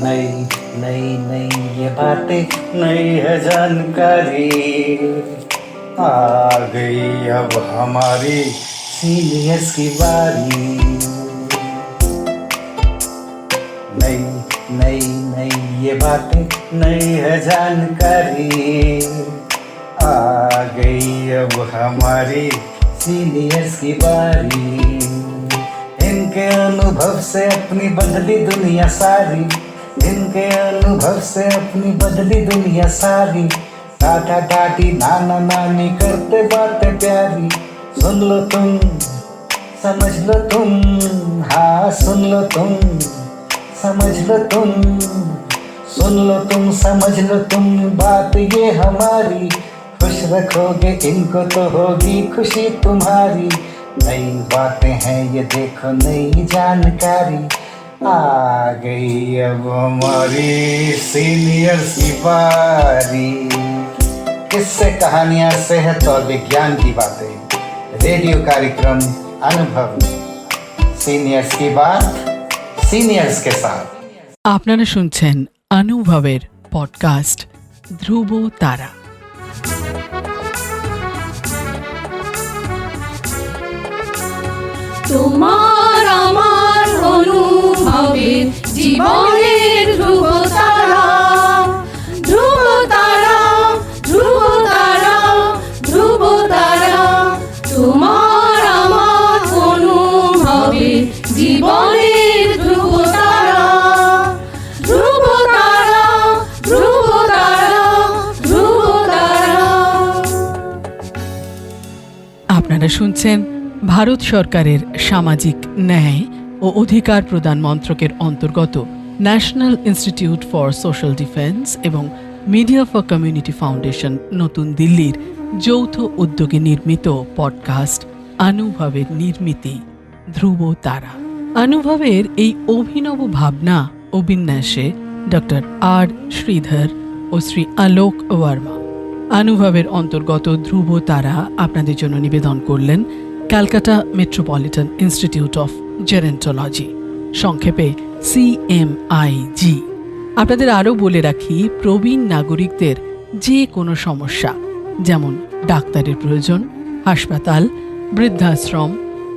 नई नई नई ये बातें नई है जानकारी, आ गई अब हमारी सीनियर्स की बारी। नई नई नई ये बातें नई है जानकारी, आ गई अब हमारी सीनियर्स की बारी। इनके अनुभव से अपनी बदली दुनिया सारी, इनके अनुभव से अपनी बदली दुनिया सारी। टाटा टाटी नाना नानी करते बातें प्यारी, सुन लो तुम समझ लो तुम, हाँ सुन लो तुम समझ लो तुम, सुन लो तुम समझ लो तुम, बात ये हमारी। खुश रखोगे इनको तो होगी खुशी तुम्हारी। नई बातें हैं ये देखो नई जानकारी, आ गई अब हमारी सीनियर्स की बारी। किस्से कहानियां सेहत और विज्ञान की बातें, रेडियो कार्यक्रम अनुभव, सीनियर्स की बात সিনিয়র্স কে সাথ। আপনারা শুনছেন অনুভবের পডকাস্ট ধ্রুব তারা। তোমার আমার অনুভবের জীবনের ধ্রুব তারা, ধ্রুব তারা, ধ্রুব তারা, ধ্রুব তারা। তোমার আমার অনুভবের জীবনের ধ্রুব তারা, ধ্রুব তারা, ধ্রুব তারা, ধ্রুব তারা। আপনারা শুনছেন ভারত সরকারের সামাজিক ন্যায় ও অধিকার প্রদান মন্ত্রকের অন্তর্গত national institute for social defence এবং মিডিয়া ফর কমিউনিটি ফাউন্ডেশন নতুন দিল্লির যৌথ উদ্যোগে নির্মিত পডকাস্ট অনুভবের নির্মিতি ধ্রুব তারা। অনুভবের এই অভিনব ভাবনা ও বিন্যাসে ডক্টর আর শ্রীধর ও শ্রী আলোক বর্মা। অনুভবের অন্তর্গত ধ্রুব তারা আপনাদের জন্য নিবেদন করলেন Calcutta metropolitan institute of gerontology, সংক্ষেপে CMIG। আপনাদের আরও বলে রাখি, প্রবীণ নাগরিকদের যে কোনো সমস্যা, যেমন ডাক্তারের প্রয়োজন, হাসপাতাল, বৃদ্ধাশ্রম,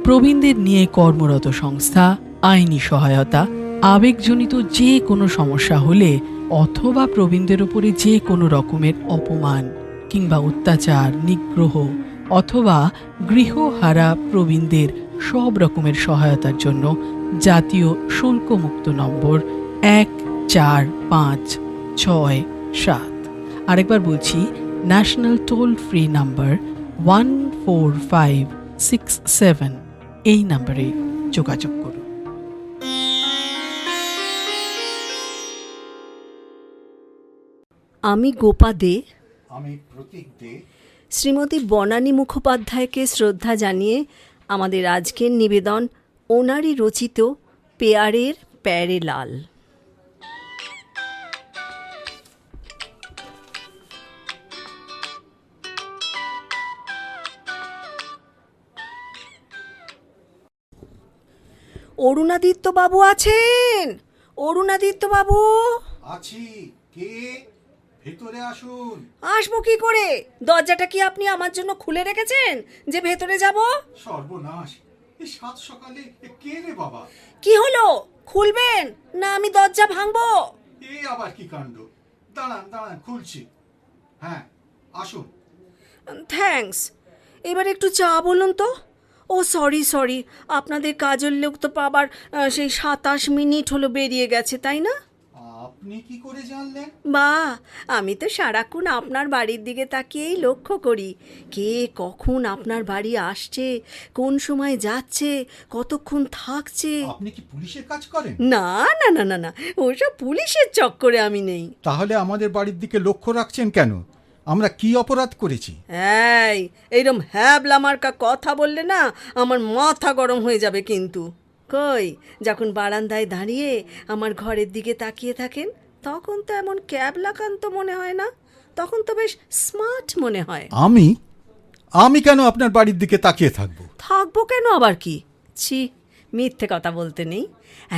প্রবীণদের নিয়ে কর্মরত সংস্থা, আইনি সহায়তা, আবেগজনিত যে কোনো সমস্যা হলে অথবা প্রবীণদের উপরে যে কোনো রকমের অপমান কিংবা অত্যাচার, নিগ্রহ অথবা গৃহহারা প্রবীণদের সব রকমের সহায়তার জন্য জাতীয় শুল্কমুক্ত নম্বর 145667, আরেকবার বলছি, ন্যাশনাল টোল ফ্রি নাম্বার 14567, এই নম্বরে যোগাযোগ করুন। আমি গোপা দে, আমি প্রতীক দে, শ্রীমতী বনানী মুখোপাধ্যায়কে শ্রদ্ধা জানিয়ে আমাদের আজকের নিবেদন ওনারই রচিত পেয়ারের প্যারে লাল। অরুণাদিত্য বাবু আছেন? অরুণাদিত্য বাবু আছি। কে? ভেতরে আসুন। আসবো কি করে? দরজাটা কি আপনি আমার জন্য খুলে রেখেছেন যে ভেতরে যাব? সর্বনাশ, এই সাত সকালে কে রে বাবা? কি হলো, খুলবেন না আমি দরজা ভাঙবো? এ আবার কি কাণ্ড! দাঁড়ান দাঁড়ান, খুলছি। হ্যাঁ, আসুন। থ্যাঙ্কস। এবার একটু চা বলুন তো। ও সরি, আপনাদের কাজের লোক তো পাবার সেই 27 মিনিট হলো বেরিয়ে গেছে, তাই না? আপনি কি করে জানলেন? বা, আমি তো সারাক্ষণ আপনার বাড়ির দিকে তাকিয়েই লক্ষ্য করি। কে কখন আপনার বাড়ি আসছে, কোন সময় যাচ্ছে, কতক্ষণ থাকছে। আপনি কি পুলিশের কাজ করেন? না না না না না, ওসব পুলিশের চক্করে আমি নেই। তাহলে আমাদের বাড়ির দিকে লক্ষ্য রাখছেন কেন? আমরা কি অপরাধ করেছি? এইরকম হ্যাবলা মার্কা কথা বললে না আমার মাথা গরম হয়ে যাবে কিন্তু। কই, যখন বারান্দায় দাঁড়িয়ে আমার ঘরের দিকে তাকিয়ে থাকেন তখন তো এমন ক্যাবলাকান্ত মনে হয় না, তখন তো বেশ স্মার্ট মনে হয়। আমি কেন আপনার বাড়ির দিকে তাকিয়ে থাকবো? থাকবো কেন আবার কি? ছি, মিথ্যে কথা বলতে নেই।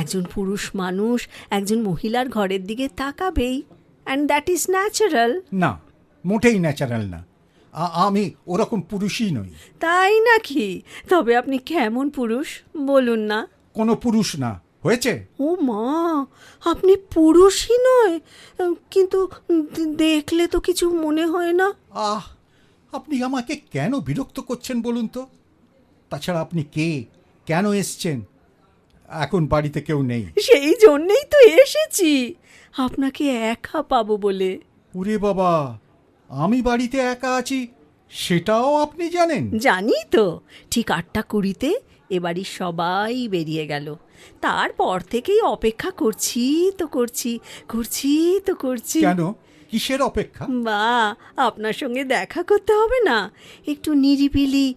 একজন পুরুষ মানুষ একজন মহিলার ঘরের দিকে তাকাবেই, অ্যান্ড দ্যাট ইজ ন্যাচারাল। না, মোটেই ন্যাচারাল না। আমি ওরকম পুরুষই নই। তাই নাকি? তবে আপনি কেমন পুরুষ বলুন না। কোনো পুরুষ না, হয়েছে? ও মা, আপনি পুরুষই নয়, কিন্তু দেখলে তো কিছু মনে হয় না। আহ, আপনি আমাকে কেন বিরক্ত করছেন বলুন তো? তাছাড়া আপনি কে, কেন এসছেন? এখন বাড়িতে কেউ নেই। সেই জন্যেই তো এসেছি, আপনাকে একা পাবো বলে। ওরে বাবা, আমি বাড়িতে একা আছি সেটাও আপনি জানেন? জানি তো, ঠিক 8:20 এ বাড়ির সবাই বেরিয়ে গেল। তারপর থেকেই অপেক্ষা করছি তো করছি, করছি তো করছি। কেন, কিসের অপেক্ষা? বা, আপনার সঙ্গে দেখা করতে হবে না? একটু নিরিবিলি,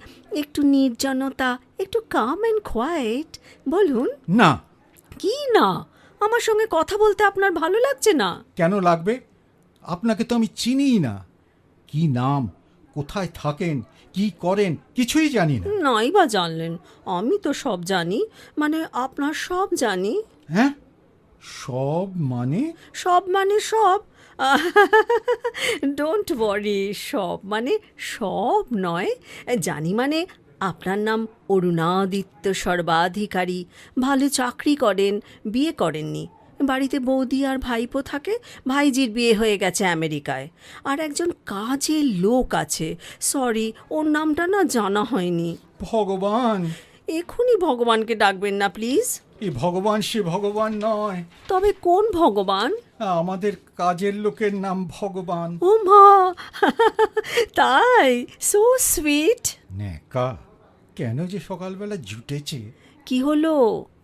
একটু নির্জনতা, একটু কাম অ্যান্ড কোয়াইট। বলুন। না। কি না? আমার সঙ্গে কথা বলতে আপনার ভালো লাগছে না? কেন লাগবে? আপনাকে তো আমি চিনিই না। কি নাম, কোথায় থাকেন, কি করেন, কিছুই জানি না। নাই বা জানলেন, আমি তো সব জানি, মানে আপনার সব জানি। হ্যাঁ, সব মানে? সব মানে সব। ডোন্ট ওয়ারি, সব মানে সব নয়। জানি মানে আপনার নাম অরুণাদিত্য সর্বাধিকারী, ভালো চাকরি করেন, বিয়ে করেননি, বাড়িতে বৌদি আর ভাইপো থাকে, ভাইজির বিয়ে হয়ে গেছে আমেরিকায়, আর একজন কাজের লোক আছে, সরি ওর নামটা না জানা হয়নি। ভগবান! এখনই ভগবানকে ডাকবেন না প্লিজ। এ ভগবান সে ভগবান নয়। তবে কোন ভগবান? আমাদের কাজের লোকের নাম ভগবান। ও মা, তাই? So sweet. নেকা, কেন যে সকালবেলা জুটেছে। কি হলো,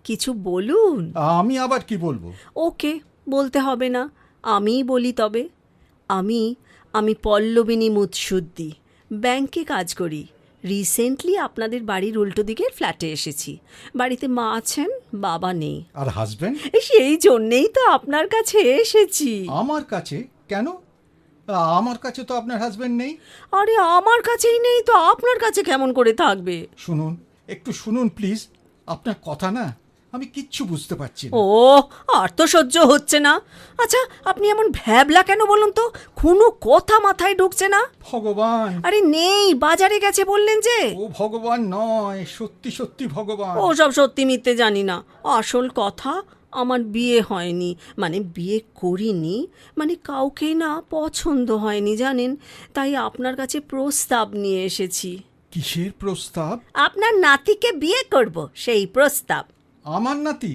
কিছু বলুন। আমি আবার কি বলবো? ওকে, বলতে হবে না, আমিই বলি তবে। আমি পল্লবিনী মুৎসুদ্দি, ব্যাংকে কাজ করি। রিসেন্টলি আপনাদের বাড়ির উল্টো দিকের ফ্ল্যাটে এসেছি। বাড়িতে মা আছেন, বাবা নেই। আর হাজবেন্ড? সেই জন্যেই তো আপনার কাছে এসেছি। আমার কাছে কেন? আমার কাছে তো আপনার হাজবেন্ড নেই। আরে আমার কাছেই নেই তো আপনার কাছে কেমন করে থাকবে? শুনুন, একটু শুনুন প্লিজ। আপনার কথা না আমি কিচ্ছু বুঝতে পারছি না। ও, আর তো সহ্য হচ্ছে না। আচ্ছা, আপনি এমন ভ্যাবলা কেন বলুন তো? কোনো কথা মাথায় ঢুকছে না? ভগবান! আরে নেই, বাজারে গেছে বললেন যে। ও ভগবান নয়, সত্যি সত্যি ভগবান। ও সব সত্যি মিথ্যে জানি না। আসল কথা, আমার বিয়ে হয়নি, মানে বিয়ে করিনি, মানে কাউকেই না পছন্দ হয়নি জানেন। তাই আপনার কাছে প্রস্তাব নিয়ে এসেছি। কিসের প্রস্তাব? আপনার নাতিকে বিয়ে করব, সেই প্রস্তাব। আমার নাতি?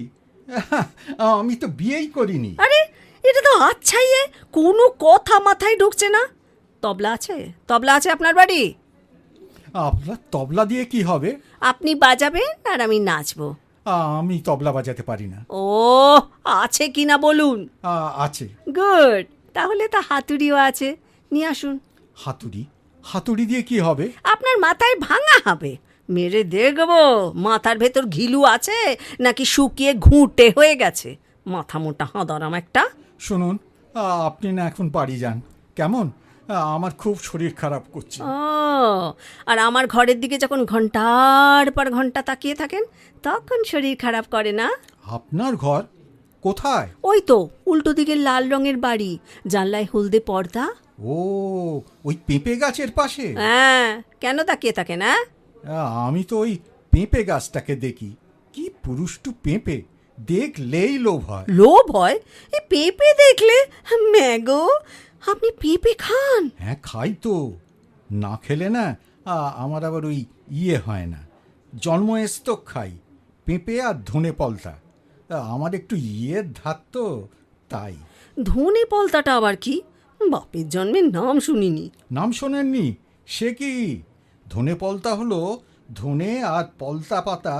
আমি তো বিয়েই করিনি। আরে, এটা তো আচ্ছাইয়ে, কোনো কথা মাথায় ঢুকছে না। তবলা আছে? তবলা আছে আপনার বাড়ি? আপনার তবলা দিয়ে কি হবে? আপনি বাজাবেন আর আমি নাচবো। আমি তবলা বাজাতে পারি না। ও, আছে কি না বলুন। আছে। গুড, তাহলে তো হাতুড়িও আছে, নিয়ে আসুন। হাতুড়ি? হাতুড়ি দিয়ে কি হবে? আপনার মাথায় ভাঙা হবে, মেরে দেখবো মাথার ভেতর ঘিলু আছে নাকি শুকিয়ে ঘুঁটে হয়ে গেছে। মাথা মোটা হাঁদারাম একটা। শুনুন, আপনি না এখন বাড়ি যান কেমন? আমার খুব শরীর খারাপ করছে। ও, আর আমার ঘরের দিকে যখন ঘন্টার পর ঘন্টা তাকিয়ে থাকেন তখন শরীর খারাপ করে না? আপনার ঘর কোথায়? ওই তো উল্টো দিকের লাল রঙের বাড়ি, জানলায় হলদে পর্দা। ও, ওই পেঁপে গাছের পাশে? হ্যাঁ, কেন তাকিয়ে থাকেন? হ্যাঁ, আমি তো ওই পেঁপে গাছটাকে দেখি। কি পুরুষ্টু পেঁপে, দেখলেই লোভ হয়। লোভ হয়? এ পেঁপে দেখলে? ম্যাগো, আপনি পেঁপে খান? হ্যাঁ, খাই তো। না খেলে না আমার আবার ওই হয় না। জন্মস্ত খাই পেঁপে আর ধনে পলতা। আমার একটু ধার তো, তাই। ধনে পলতাটা আবার কি? বাপের জন্মে নাম শুনিনি। নাম শোনেননি? সে কি? ধনে পলতা হলো ধনে আর পলতা পাতা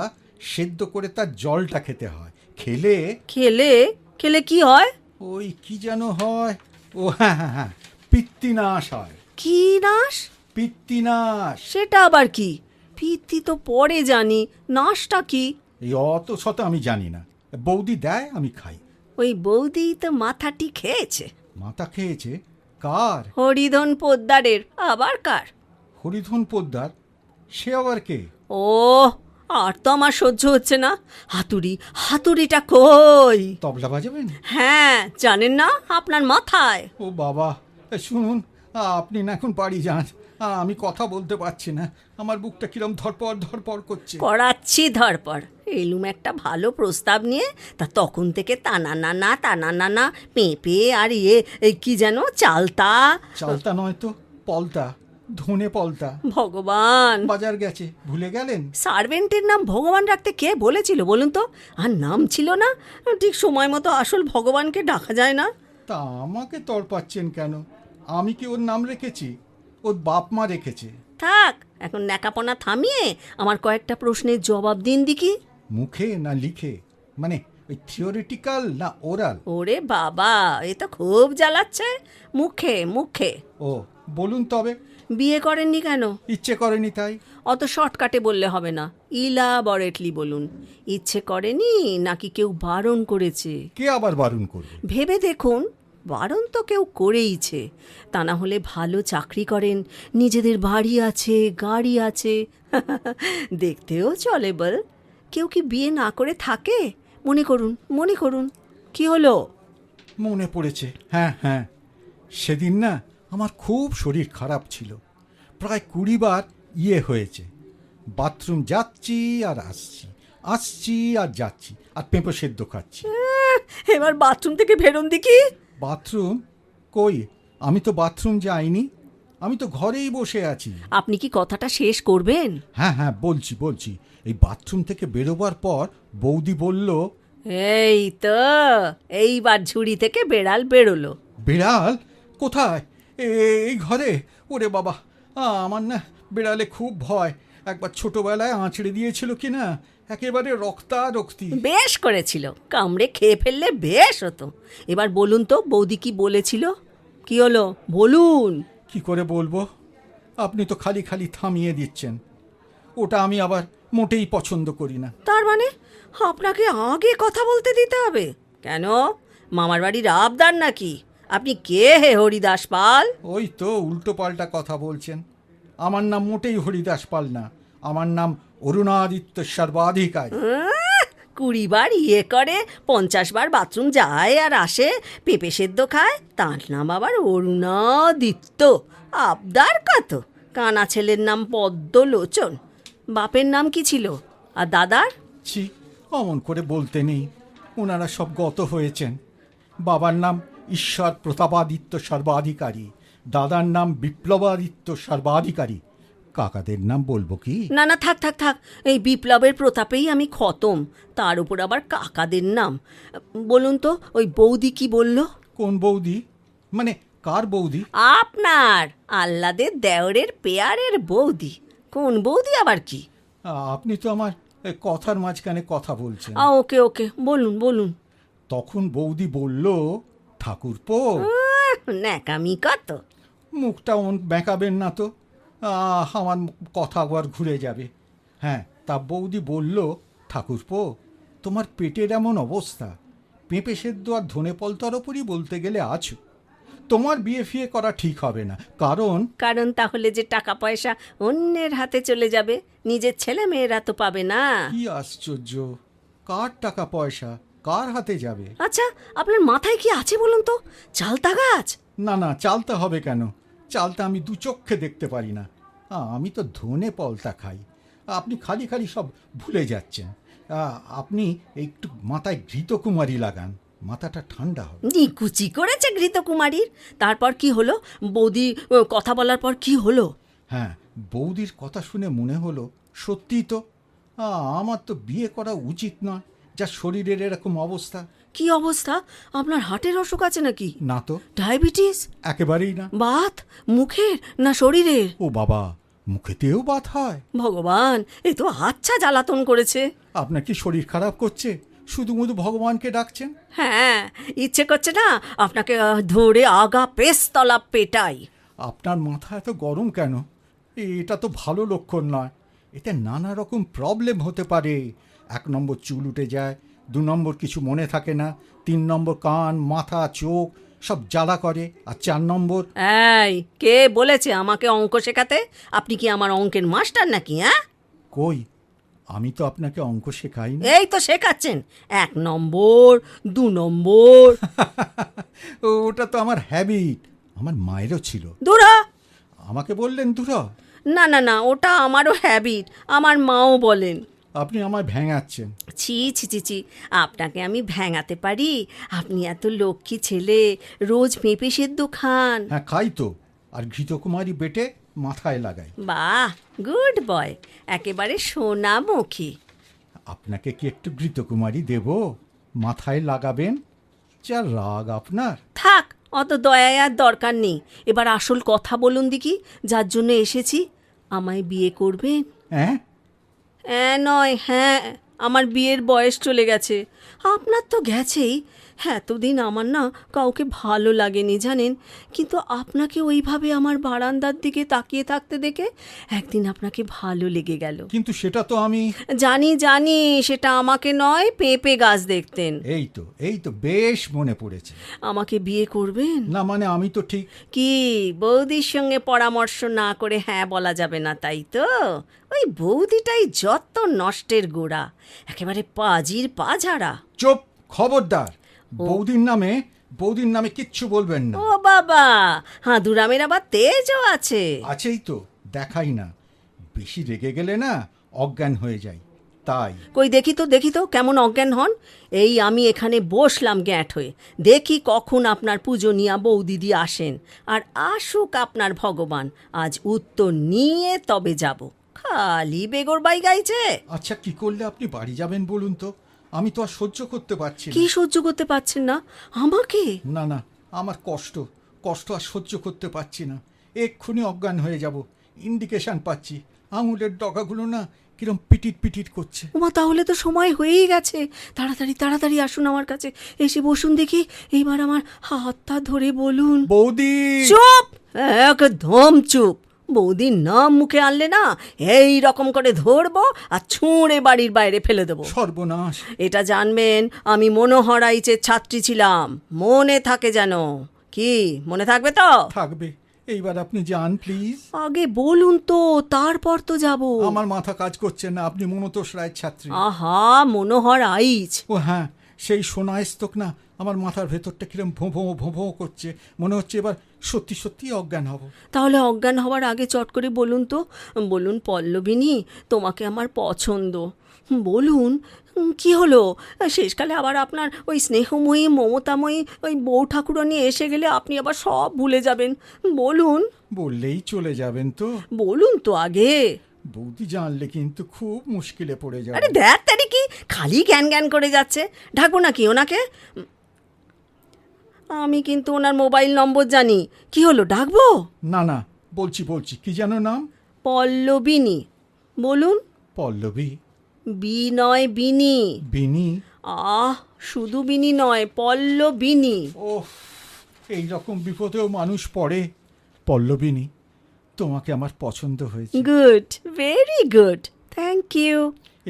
সেদ্ধ করে তার জলটা খেতে হয়। খেলে খেলে খেলে কি হয়? ওই কি যেন হয়। ও হ্যাঁ হ্যাঁ হ্যাঁ, পিত্তিনাশ হয়। কি নাশ? পিত্তিনাশ। সেটা আবার কি? পিত্তি তো পরে জানি, নাশটা কি? এই অত শত আমি জানি না। বৌদি দেয়, আমি খাই। ওই বৌদি তো মাথাটি খেয়েছে। মাথা খেয়েছে? কার? হরিধন পোদ্দারের। আবার কার? হরিধন পোদ্দার? সে আবার কে? ও, আর তো আমার সহ্য হচ্ছে না। হাতুড়িটা কই? তবলা বাজাবেন? হ্যাঁ, জানেন না আপনার মাথায়। ও বাবা, শুনুন, আপনি না এখন বাড়ি যান। আমি কথা বলতে পারছি না, আমার বুকটা কিরম ধরপড় করছে। করাচ্ছি ধরপড়। এলুম একটা ভালো প্রস্তাব নিয়ে, তা তখন থেকে টানা না পেঁপে আর এই কি যেন চালতা নয় তো, পলতা, ধনে পলতা। ভগবান, বাজার গেছে, ভুলে গেলেন? সার্ভেন্টের নাম ভগবান রাখতে কে বলেছিল বলুন তো? আর নাম ছিল না, ঠিক সময় মতো আসল ভগবানকে ডাকা যায় না। তা আমাকে তড়পাচ্ছেন কেন? আমি কি ওর নাম রেখেছি? ওর বাপ মা রেখেছে। থাক, এখন ন্যাকাপনা থামিয়ে আমার কয়েকটা প্রশ্নের জবাব দিন দেখি। মুখে না লিখে? মানে ওই থিওরিটিক্যাল না ওরাল? ওরে বাবা, এ তো খুব জ্বালাচ্ছে। মুখে। ও, বলুন তবে। বিয়ে করেননি কেন? ইচ্ছে করেনি তাই। অত শর্টকাটে বললে হবে না, ইলাবরেটলি বলুন। ইচ্ছে করেনি নাকি কেউ বারণ করেছে? কে আবার বারণ করবে? ভেবে দেখুন, বারণ তো কেউ করেইছে। তা না হলে ভালো চাকরি করেন, নিজেদের বাড়ি আছে, গাড়ি আছে, দেখতেও চলে বল। কেউ কি বিয়ে না করে থাকে? মনে করুন, কি হলো? মনে পড়েছে, হ্যাঁ, সেদিন না আমার খুব শরীর খারাপ ছিল, প্রায় 20 বার হয়েছে। বাথরুম যাচ্ছি আর আসছি আর যাচ্ছি, আর পেঁপে সেদ্ধ খাচ্ছি। এবার বাথরুম থেকে বেরোন দেখি। বাথরুম কই? আমি তো বাথরুম যাইনি, আমি তো ঘরেই বসে আছি। আপনি কি কথাটা শেষ করবেন? হ্যাঁ, বলছি। এই বাথরুম থেকে বেরোবার পর বৌদি বলল, এই তো, এইবার ঝুড়ি থেকে বেড়াল বেরোলো। বিড়াল? কোথায়? এই ঘরে? ওরে বাবা, আমার না বিড়ালে খুব ভয়। একবার ছোটবেলায় আঁচড়ে দিয়েছিল কিনা, একেবারে রক্তারক্তি। বেশ করেছিল, কামড়ে খেয়ে ফেললে বেশ হতো। এবার বলুন তো, বৌদি কি বলেছিল? কি হলো বলুন। কি করে বলবো? আপনি তো খালি থামিয়ে দিচ্ছেন। ওটা আমি আবার মোটেই পছন্দ করি না। তার মানে আপনাকে আগে কথা বলতে দিতে হবে কেন? মামার বাড়ির আবদার নাকি? আপনি কে হে হরিদাস পাল? ওই তো উল্টো পাল্টা কথা বলছেন। আমার নাম মোটেই হরিদাস পাল না, আমার নাম অরুণাদিত্য সর্বাধিকারী। 20 বার করে, 50 বার বাথরুম যায় আর আসে, পেঁপে সেদ্ধ খায়, তার নাম আবার অরুণাদিত্য। আবদার কত! কানা ছেলের নাম পদ্মলোচন। বাপের নাম কি ছিল? আর দাদার? ছি, অমন করে বলতে নেই, ওনারা সব গত হয়েছেন। বাবার নাম ঈশ্বর প্রতাপাদিত্য সর্বাধিকারী, দাদার নাম বিপ্লবাদিত্য সর্বাধিকারী। কাকাদের নাম বলবো কি? না থাক, এই বিপ্লবের প্রতাপেই আমি খতম, তার উপর আবার কাকাদের নাম। বলুন তো, ওই বৌদি কি বলল? কোন বৌদি? মানে কার বৌদি? আপনার আহ্লাদের দেওরের পেয়ারের বৌদি। কোন বৌদি আবার কি? আপনি তো আমার কথার মাঝখানে কথা বলছেন। ওকে, বলুন। তখন বৌদি বলল, ঠাকুরপো। ন্যাকামি কত! মুখটা বেঁকাবেন না তো, আমার কথা আবার ঘুরে যাবে। হ্যাঁ, তা বৌদি বলল, ঠাকুরপো, তোমার পেটের এমন অবস্থা, পেঁপে সেদ্ধ আর ধনে পলতার ওপরই বলতে গেলে আছো। তোমার বিয়ে করা ঠিক হবে না, কারণ তাহলে যে টাকা পয়সা অন্যের হাতে চলে যাবে, নিজের ছেলে মেয়েরা তো পাবে না। কি আশ্চর্য! কার টাকা পয়সা কার হাতে যাবে? আচ্ছা, আপনার মাথায় কি আছে বলুন তো? চালতা গাছ? না, চালতে হবে কেন? চালটা আমি 2 চক্ষে দেখতে পারি না। আমি তো ধনে পলতা খাই। আপনি খালি সব ভুলে যাচ্ছেন। আপনি একটু মাথায় ঘৃতকুমারী লাগান, মাথাটা ঠান্ডা হবে। নিকুচি করেছে ঘৃতকুমারীর। তারপর কি হলো? বৌদি কথা বলার পর কি হলো? হ্যাঁ, বৌদির কথা শুনে মনে হলো সত্যিই তো আমার তো বিয়ে করা উচিত নয়, যা শরীরের এরকম অবস্থা। কি অবস্থা? আপনার হার্টের অসুখ আছে নাকি? না তো। ডায়াবেটিস? একেবারেই না। বাত মুখের না শরীরের? ও বাবা, মুখেতেও বাত হয়? ভগবান, এ তো আচ্ছা জ্বালাতন করেছে। আপনার কি শরীর খারাপ করছে? শুধু ভগবানকে ডাকছেন? হ্যাঁ, ইচ্ছে করছে না আপনাকে ধরে আগা পেস্তলা পেটাই। আপনার মাথা এত গরম কেন? এটা তো ভালো লক্ষণ নয়। এতে নানা রকম প্রবলেম হতে পারে। 1 নম্বর চুল উঠে যায়, 2 নম্বর কিছু মনে থাকে না, 3 নম্বর কান মাথা চোখ সব জ্বালা করে, আর 4 নম্বর। এই, কে বলেছে আমাকে অঙ্ক শেখাতে? আপনি কি আমার অঙ্কের মাস্টার নাকি? হ্যাঁ, কই আমি তো আপনাকে অঙ্ক শেখাই না। এই তো শেখাচ্ছেন 1 নম্বর 2 নম্বর। ওটা তো আমার হ্যাবিট, আমার মায়েরও ছিল। দূরা। আমাকে বললেন দুরা? না না না, ওটা আমারও হ্যাবিট, আমার মাও বলেন। আপনি আমায় ভেঙাচ্ছেন। ছি ছি ছি ছি, আপনাকে আমি ভেঙাতে পারি? আপনি এত লক্ষ্মী ছেলে, রোজ পেঁপে সেদ্ধ খান। হ্যাঁ খাই তো, আর ঘৃতকুমারী বেটে মাথায় লাগাই। বাহ, গুড বয়, একেবারে সোনামুখী। আপনাকে কি একটু ঘৃতকুমারী দেব? মাথায় লাগাবেন? যা রাগ আপনার। থাক, অত দয়ায় আর দরকার নেই। এবার আসল কথা বলুন দেখি, যার জন্য এসেছি। আমায় বিয়ে করবেন? হ্যাঁ? নয়, হ্যাঁ, আমার বিয়ের বয়স চলে গেছে। আপনার তো গেছেই। এতদিন আমার না কাউকে ভালো লাগেনি জানেন, কিন্তু আপনাকে ওইভাবে আমার বারান্দার দিকে তাকিয়ে থাকতে দেখে একদিন আপনাকে ভালো লেগে গেল। কিন্তু সেটা তো আমি... জানি জানি, সেটা আমাকে নয়, পেঁপে গাছ দেখতেন। এই তো বেশ মনে পড়েছে। আমাকে বিয়ে করবেন? না মানে আমি তো ঠিক... কি, বৌদির সঙ্গে পরামর্শ না করে হ্যাঁ বলা যাবে না, তাই তো? ওই বৌদিটাই যত নষ্টের গোড়া, একেবারে পাজির পাঝাড়া। চুপ, খবরদার। বৌদির নামে কিচ্ছু বলবেন না। ও বাবা, হাঁদুরামের আবার তেজও আছে। আছেই তো, দেখাই না। বেশি রেগে গেলে না অজ্ঞান হয়ে যাই, তাই। কই দেখি তো কেমন অজ্ঞান হন। এই আমি এখানে বসলাম গ্যাঁট হয়ে, দেখি কখন আপনার পূজনীয়া বৌদিদি আসেন। আর আসুক আপনার ভগবান, আজ উত্তর নিয়ে তবে যাব। খালি বেগরবাই গাইছে। আচ্ছা, কি করলে আপনি বাড়ি যাবেন বলুন তো? আমি তো আর সহ্য করতে পারছি কি না। সহ্য করতে পারছেন না আমাকে? না, আমার কষ্ট আর সহ্য করতে পারছি না। এক্ষুনি অজ্ঞান হয়ে যাব। ইন্ডিকেশন পাচ্ছি, আঙুলের ডগাগুলো না কিরম পিটিট করছে। ওমা, তাহলে তো সময় হয়েই গেছে। তাড়াতাড়ি আসুন আমার কাছে, এসে বসুন দেখি। এইবার আমার হাতটা ধরে বলুন। বৌদি! চুপ, একদম চুপ। বৌদির নাম মুখে আনলে না এই রকম করে ধরবো আর ছুঁড়ে বাড়ির বাইরে ফেলে দেবো। সর্বনাশ! এটা জানবেন, আমি মনোহরাইচের ছাত্রী ছিলাম, মনে থাকে যেন। কি মনে থাকবে তো? থাকবে। এইবার আপনি যান প্লিজ। আগে বলুন তো, তারপর তো যাব। আমার মাথা কাজ করছে না। আপনি মনতোষ রায়ের ছাত্রী। আহা, মনোহরাইচ। ও হ্যাঁ, সেই সোনা স্তক না আমার মাথার ভেতরটা কিরম ভোঁ করছে। মনে হচ্ছে এবার সত্যি অজ্ঞান হব। তাহলে অজ্ঞান হওয়ার আগে চট করে বলুন তো, বলুন পল্লবিনী, তোমাকে আমার পছন্দ। বলুন, কি হলো? শেষকালে আবার আপনার ওই স্নেহময়ী মমতাময়ী ওই বউ ঠাকুরানী এসে গেলে আপনি আবার সব ভুলে যাবেন। বলুন। বললেই চলে যাবেন তো? বলুন তো আগে। বৌদি জানলে কিন্তু খুব মুশকিলে পড়ে যাবে। আরে দেখ তারি, কি খালি জ্ঞান করে যাচ্ছে। ঢাকবো নাকি ওনাকে? আমি কিন্তু ওনার মোবাইল নম্বর জানি। কি হলো, ডাকবো? না, বলছি কি যেন নাম? পল্লবিনী। বলুন। পল্লবী? বি নয়, বিনি। বিনি? শুধু বিনি নয়, পল্লবিনী। ওহ, এইরকম বিপদেও মানুষ পড়ে। পল্লবিনী, তোমাকে আমার পছন্দ হয়েছে। Good, very good, thank you.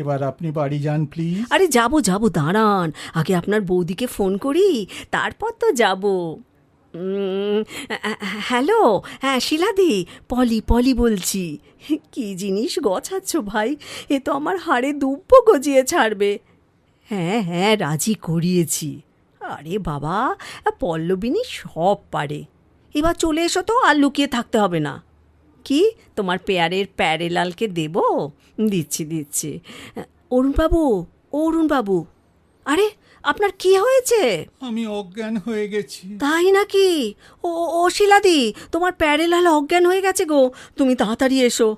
এবার আপনি বাড়ি যান প্লিজ। আরে যাবো, দাঁড়ান, আগে আপনার বৌদিকে ফোন করি, তারপর তো যাব। হ্যালো, হ্যাঁ শিলাদি, পলি বলছি। কি জিনিস গছাচ্ছ ভাই, এ তো আমার হাড়ে দুব্ব গজিয়ে ছাড়বে। হ্যাঁ, রাজি করিয়েছি। আরে বাবা, পল্লবিনী সব পারে। এবার চলে এসো তো, আর লুকিয়ে থাকতে হবে না। কি, তোমার পেয়ারের প্যারেলালকে দেব? দিচ্ছি। অরুণবাবু, আরে আপনার কি হয়েছে? আমি অজ্ঞান হয়ে গেছি। তাই নাকি? ও শিলাদি, তোমার প্যারেলাল অজ্ঞান হয়ে গেছে গো, তুমি তাড়াতাড়ি এসো।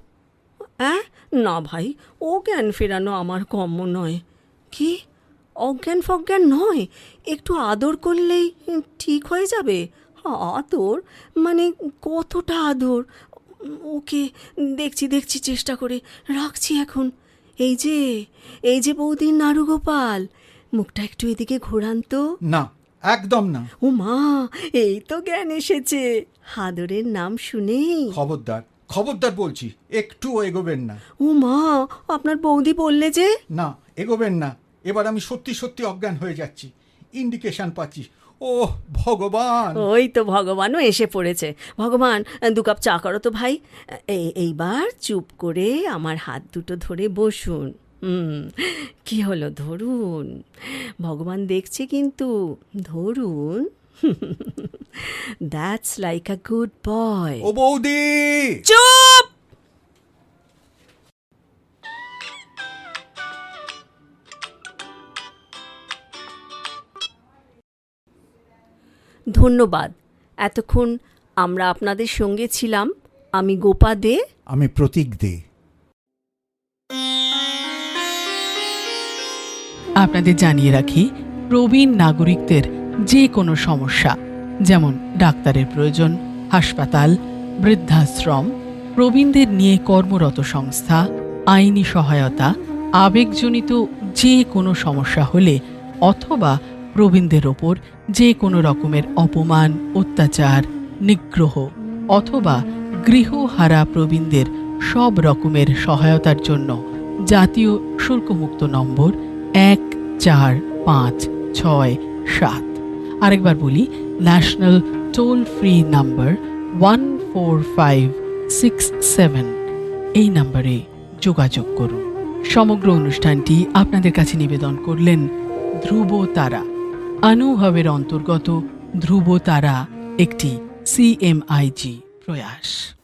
না ভাই, ও জ্ঞান ফেরানো আমার কম্য নয়। কি, অজ্ঞান ফজ্ঞান নয়, একটু আদর করলেই ঠিক হয়ে যাবে? আদর মানে কতটা আদর? ওকে, দেখছি চেষ্টা করে। রাখছি এখন। এই যে বৌদির নাড়ুগোপাল, মুখটা একটু এদিকে ঘোরান তো। না, একদম না। ও মা, এই তো জ্ঞান এসেছে আদরের নাম শুনেই। খবরদার বলছি, একটু এগোবেন না। ও মা, আপনার বৌদি বললে যে? না, এগোবেন না। এবার আমি সত্যি অজ্ঞান হয়ে যাচ্ছি। ইন্ডিকেশন পাচ্ছি। ও ভগবান! ওই তো ভগবানও এসে পড়েছে। ভগবান, 2 কাপ চা করো তো ভাই। এইবার চুপ করে আমার হাত দুটো ধরে বসুন। কি হলো, ধরুন, ভগবান দেখছে কিন্তু, ধরুন। That's like a good boy. ও বৌদি! চুপ! ধন্যবাদ। এতক্ষণ আমরা আপনাদের সঙ্গে ছিলাম আমি গোপা দে। আমি প্রতীক দে। আপনাদের জানিয়ে রাখি, প্রবীণ নাগরিকদের যে কোনো সমস্যা, যেমন ডাক্তারের প্রয়োজন, হাসপাতাল, বৃদ্ধাশ্রম, প্রবীণদের নিয়ে কর্মরত সংস্থা, আইনি সহায়তা, আবেগজনিত যে কোনো সমস্যা হলে অথবা প্রবীণদের ওপর যে কোনো রকমের অপমান, অত্যাচার, নিগ্রহ অথবা গৃহহারা প্রবীণদের সব রকমের সহায়তার জন্য জাতীয় শুল্কমুক্ত নম্বর 145667। আরেকবার বলি, ন্যাশনাল টোল ফ্রি নাম্বার 14567। এই নম্বরে যোগাযোগ করুন। সমগ্র অনুষ্ঠানটি আপনাদের কাছে নিবেদন করলেন ধ্রুব তারা। অনুভবের অন্তর্গত ধ্রুব তারা একটি CMIG প্রয়াস।